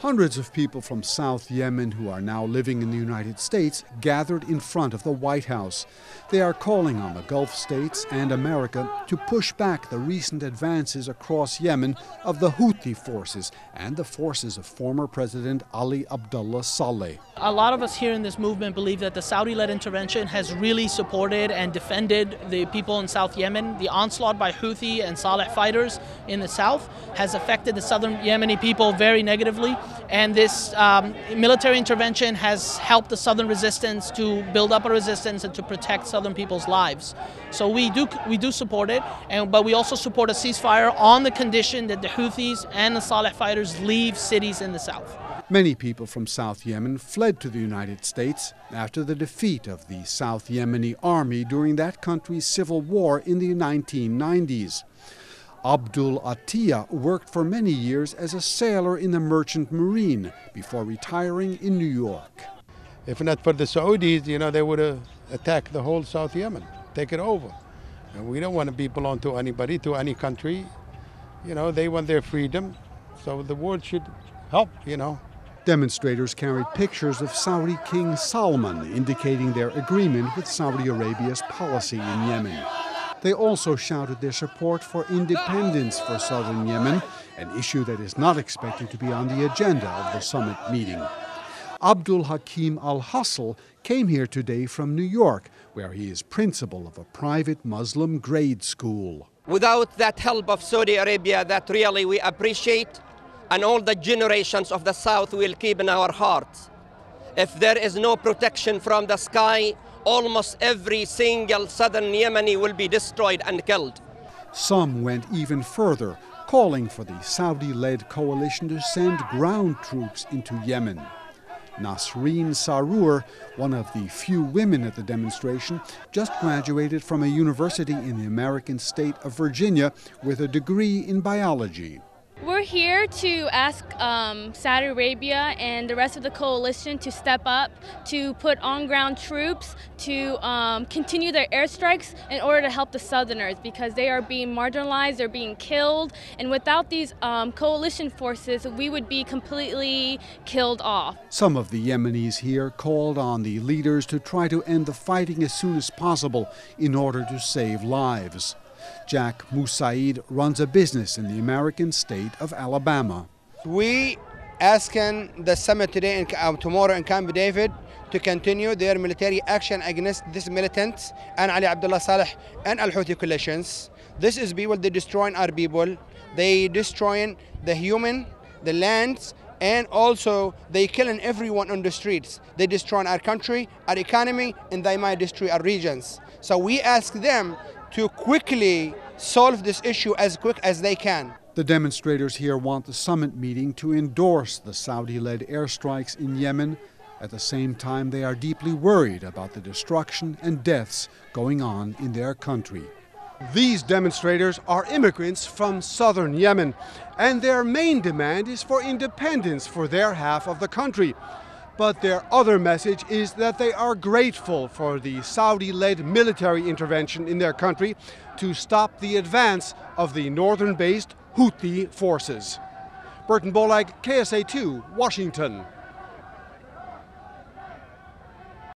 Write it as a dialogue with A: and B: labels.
A: Hundreds of people from South Yemen who are now living in the United States gathered in front of the White House. They are calling on the Gulf states and America to push back the recent advances across Yemen of the Houthi forces and the forces of former President Ali Abdullah Saleh.
B: A lot of us here in this movement believe that the Saudi-led intervention has really supported and defended the people in South Yemen. The onslaught by Houthi and Saleh fighters in the south has affected the southern Yemeni people very negatively. And this military intervention has helped the southern resistance to build up a resistance and to protect southern people's lives. So we do support it, but we also support a ceasefire on the condition that the Houthis and the Saleh fighters leave cities in the south.
A: Many people from South Yemen fled to the United States after the defeat of the South Yemeni army during that country's civil war in the 1990s. Abdulhakim worked for many years as a sailor in the merchant marine before retiring in New York.
C: If not for the Saudis, they would have attacked the whole South Yemen, take it over. And we don't want to belong to anybody, to any country. They want their freedom, so the world should help,
A: Demonstrators carried pictures of Saudi King Salman, indicating their agreement with Saudi Arabia's policy in Yemen. They also shouted their support for independence for southern Yemen, an issue that is not expected to be on the agenda of the summit meeting. Abdulhakim Al-Hassel came here today from New York, where he is principal of a private Muslim grade school.
D: Without that help of Saudi Arabia that really we appreciate, and all the generations of the South will keep in our hearts. If there is no protection from the sky, almost every single southern Yemeni will be destroyed and killed.
A: Some went even further, calling for the Saudi-led coalition to send ground troops into Yemen. Nasreen Saroor, one of the few women at the demonstration, just graduated from a university in the American state of Virginia with a degree in biology.
E: We're here to ask Saudi Arabia and the rest of the coalition to step up, to put on-ground troops, to continue their airstrikes in order to help the Southerners, because they are being marginalized, they're being killed, and without these coalition forces, we would be completely killed off.
A: Some of the Yemenis here called on the leaders to try to end the fighting as soon as possible in order to save lives. Jack Musaed runs a business in the American state of Alabama.
F: We asking the summit today and tomorrow in Camp David to continue their military action against these militants and Ali Abdullah Saleh and Al-Houthi coalitions. This is people, they destroying our people, they destroying the human, the lands, and also they killing everyone on the streets. They destroying our country, our economy, and they might destroy our regions. So we ask them to quickly solve this issue as quick as they can.
A: The demonstrators here want the summit meeting to endorse the Saudi-led airstrikes in Yemen. At the same time, they are deeply worried about the destruction and deaths going on in their country. These demonstrators are immigrants from southern Yemen, and their main demand is for independence for their half of the country. But their other message is that they are grateful for the Saudi-led military intervention in their country to stop the advance of the northern-based Houthi forces. Burton Bolag, KSA2, Washington.